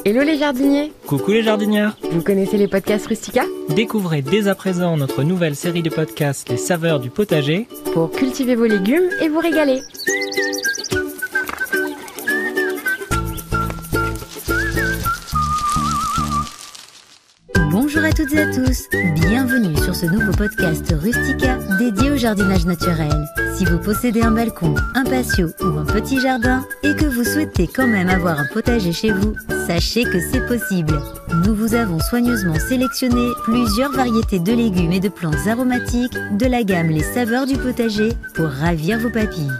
Hello les jardiniers! Coucou les jardinières! Vous connaissez les podcasts Rustica? Découvrez dès à présent notre nouvelle série de podcasts Les saveurs du potager pour cultiver vos légumes et vous régaler. Bonjour à toutes et à tous, bienvenue sur ce nouveau podcast Rustica dédié au jardinage naturel. Si vous possédez un balcon, un patio ou un petit jardin et que vous souhaitez quand même avoir un potager chez vous, sachez que c'est possible. Nous vous avons soigneusement sélectionné plusieurs variétés de légumes et de plantes aromatiques de la gamme Les saveurs du potager pour ravir vos papilles.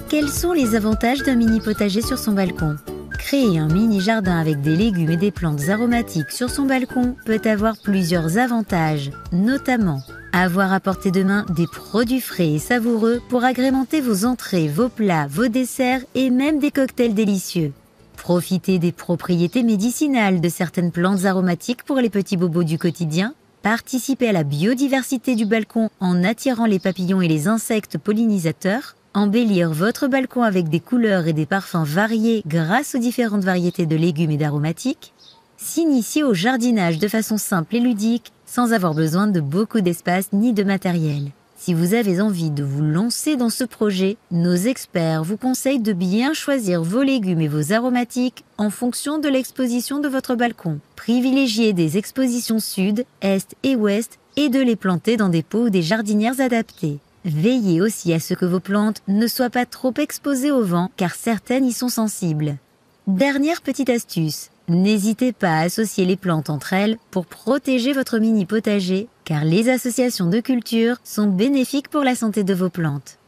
Quels sont les avantages d'un mini potager sur son balcon ? Créer un mini-jardin avec des légumes et des plantes aromatiques sur son balcon peut avoir plusieurs avantages, notamment avoir à portée de main des produits frais et savoureux pour agrémenter vos entrées, vos plats, vos desserts et même des cocktails délicieux. Profiter des propriétés médicinales de certaines plantes aromatiques pour les petits bobos du quotidien. Participer à la biodiversité du balcon en attirant les papillons et les insectes pollinisateurs. Embellir votre balcon avec des couleurs et des parfums variés grâce aux différentes variétés de légumes et d'aromatiques. S'initier au jardinage de façon simple et ludique, sans avoir besoin de beaucoup d'espace ni de matériel. Si vous avez envie de vous lancer dans ce projet, nos experts vous conseillent de bien choisir vos légumes et vos aromatiques en fonction de l'exposition de votre balcon. Privilégiez des expositions sud, est et ouest et de les planter dans des pots ou des jardinières adaptées. Veillez aussi à ce que vos plantes ne soient pas trop exposées au vent car certaines y sont sensibles. Dernière petite astuce, n'hésitez pas à associer les plantes entre elles pour protéger votre mini potager car les associations de culture sont bénéfiques pour la santé de vos plantes.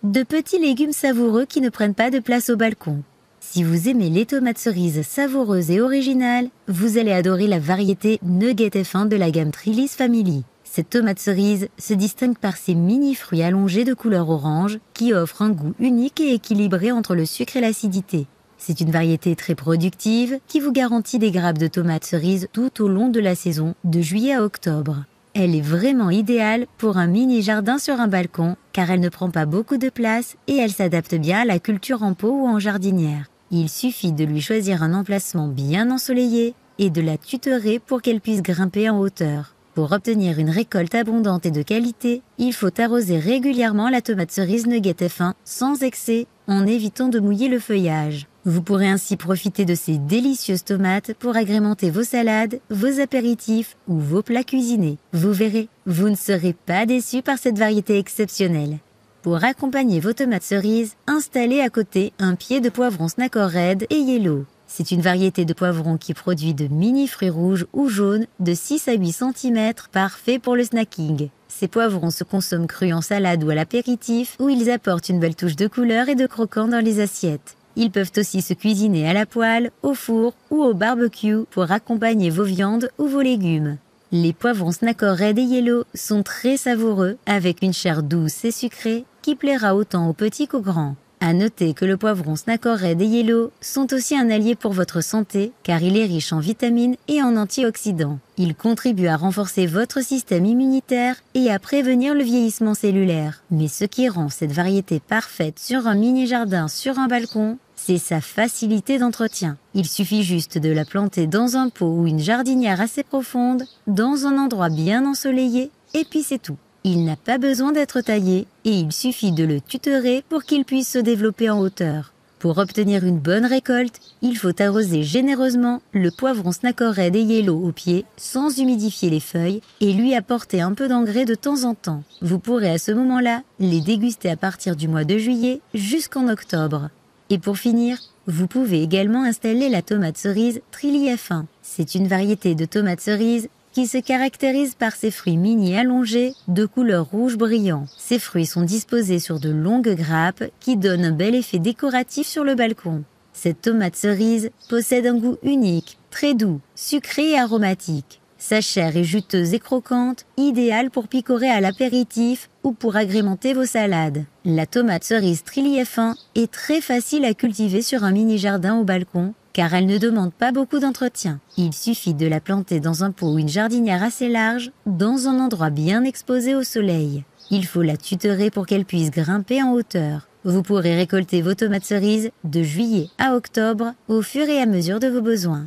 De petits légumes savoureux qui ne prennent pas de place au balcon. Si vous aimez les tomates cerises savoureuses et originales, vous allez adorer la variété Nugget F1 de la gamme Trillis Family. Cette tomate cerise se distingue par ses mini-fruits allongés de couleur orange qui offrent un goût unique et équilibré entre le sucre et l'acidité. C'est une variété très productive qui vous garantit des grappes de tomates cerises tout au long de la saison, de juillet à octobre. Elle est vraiment idéale pour un mini-jardin sur un balcon car elle ne prend pas beaucoup de place et elle s'adapte bien à la culture en pot ou en jardinière. Il suffit de lui choisir un emplacement bien ensoleillé et de la tutorer pour qu'elle puisse grimper en hauteur. Pour obtenir une récolte abondante et de qualité, il faut arroser régulièrement la tomate cerise Nugget F1 sans excès en évitant de mouiller le feuillage. Vous pourrez ainsi profiter de ces délicieuses tomates pour agrémenter vos salades, vos apéritifs ou vos plats cuisinés. Vous verrez, vous ne serez pas déçus par cette variété exceptionnelle. Pour accompagner vos tomates cerises, installez à côté un pied de poivron Snacko Red et Yellow. C'est une variété de poivron qui produit de mini-fruits rouges ou jaunes de 6 à 8 cm, parfait pour le snacking. Ces poivrons se consomment crus en salade ou à l'apéritif, où ils apportent une belle touche de couleur et de croquant dans les assiettes. Ils peuvent aussi se cuisiner à la poêle, au four ou au barbecue pour accompagner vos viandes ou vos légumes. Les poivrons Snacko Red et Yellow sont très savoureux, avec une chair douce et sucrée qui plaira autant aux petits qu'aux grands. À noter que le poivron Snacko Red et Yellow sont aussi un allié pour votre santé car il est riche en vitamines et en antioxydants. Il contribue à renforcer votre système immunitaire et à prévenir le vieillissement cellulaire. Mais ce qui rend cette variété parfaite sur un mini-jardin sur un balcon, c'est sa facilité d'entretien. Il suffit juste de la planter dans un pot ou une jardinière assez profonde, dans un endroit bien ensoleillé, et puis c'est tout. Il n'a pas besoin d'être taillé et il suffit de le tutorer pour qu'il puisse se développer en hauteur. Pour obtenir une bonne récolte, il faut arroser généreusement le poivron Snacko Red et Yellow au pied sans humidifier les feuilles et lui apporter un peu d'engrais de temps en temps. Vous pourrez à ce moment-là les déguster à partir du mois de juillet jusqu'en octobre. Et pour finir, vous pouvez également installer la tomate cerise Trillis F1. C'est une variété de tomate cerise qui se caractérise par ses fruits mini allongés de couleur rouge brillant. Ces fruits sont disposés sur de longues grappes qui donnent un bel effet décoratif sur le balcon. Cette tomate cerise possède un goût unique, très doux, sucré et aromatique. Sa chair est juteuse et croquante, idéale pour picorer à l'apéritif ou pour agrémenter vos salades. La tomate cerise Trillis F1 est très facile à cultiver sur un mini-jardin au balcon car elle ne demande pas beaucoup d'entretien. Il suffit de la planter dans un pot ou une jardinière assez large, dans un endroit bien exposé au soleil. Il faut la tutorer pour qu'elle puisse grimper en hauteur. Vous pourrez récolter vos tomates cerises de juillet à octobre au fur et à mesure de vos besoins.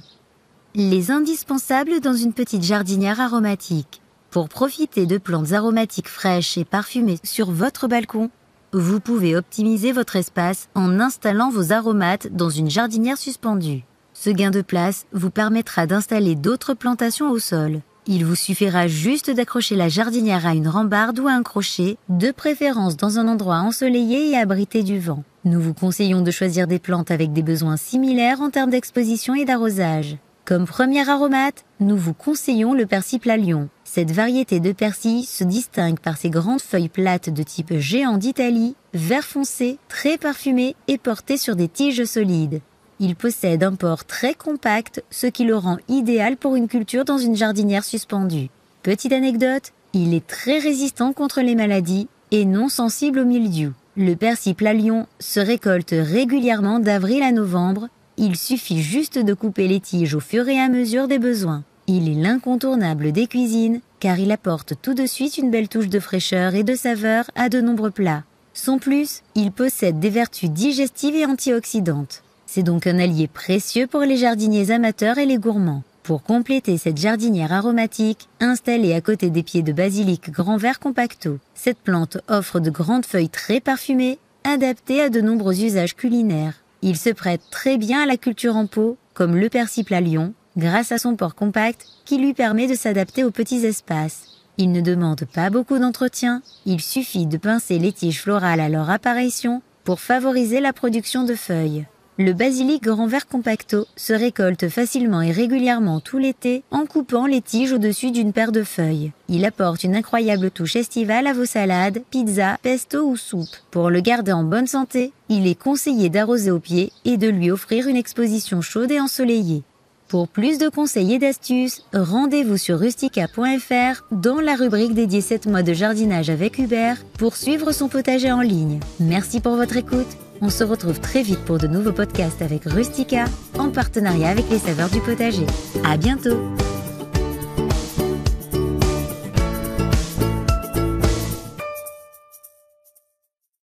Les indispensables dans une petite jardinière aromatique. Pour profiter de plantes aromatiques fraîches et parfumées sur votre balcon, vous pouvez optimiser votre espace en installant vos aromates dans une jardinière suspendue. Ce gain de place vous permettra d'installer d'autres plantations au sol. Il vous suffira juste d'accrocher la jardinière à une rambarde ou à un crochet, de préférence dans un endroit ensoleillé et abrité du vent. Nous vous conseillons de choisir des plantes avec des besoins similaires en termes d'exposition et d'arrosage. Comme premier aromate, nous vous conseillons le persil plat lion. Cette variété de persil se distingue par ses grandes feuilles plates de type géant d'Italie, vert foncé, très parfumé et porté sur des tiges solides. Il possède un port très compact, ce qui le rend idéal pour une culture dans une jardinière suspendue. Petite anecdote, il est très résistant contre les maladies et non sensible au mildiou. Le persil plat lion se récolte régulièrement d'avril à novembre. Il suffit juste de couper les tiges au fur et à mesure des besoins. Il est l'incontournable des cuisines, car il apporte tout de suite une belle touche de fraîcheur et de saveur à de nombreux plats. Son plus, il possède des vertus digestives et antioxydantes. C'est donc un allié précieux pour les jardiniers amateurs et les gourmands. Pour compléter cette jardinière aromatique, installée à côté des pieds de basilic grand vert compacto, cette plante offre de grandes feuilles très parfumées, adaptées à de nombreux usages culinaires. Il se prête très bien à la culture en pot, comme le persil plat lion, grâce à son port compact qui lui permet de s'adapter aux petits espaces. Il ne demande pas beaucoup d'entretien, il suffit de pincer les tiges florales à leur apparition pour favoriser la production de feuilles. Le basilic grand vert compacto se récolte facilement et régulièrement tout l'été en coupant les tiges au-dessus d'une paire de feuilles. Il apporte une incroyable touche estivale à vos salades, pizzas, pesto ou soupes. Pour le garder en bonne santé, il est conseillé d'arroser au pied et de lui offrir une exposition chaude et ensoleillée. Pour plus de conseils et d'astuces, rendez-vous sur rustica.fr dans la rubrique dédiée 7 mois de jardinage avec Hubert pour suivre son potager en ligne. Merci pour votre écoute. On se retrouve très vite pour de nouveaux podcasts avec Rustica, en partenariat avec les Saveurs du Potager. À bientôt!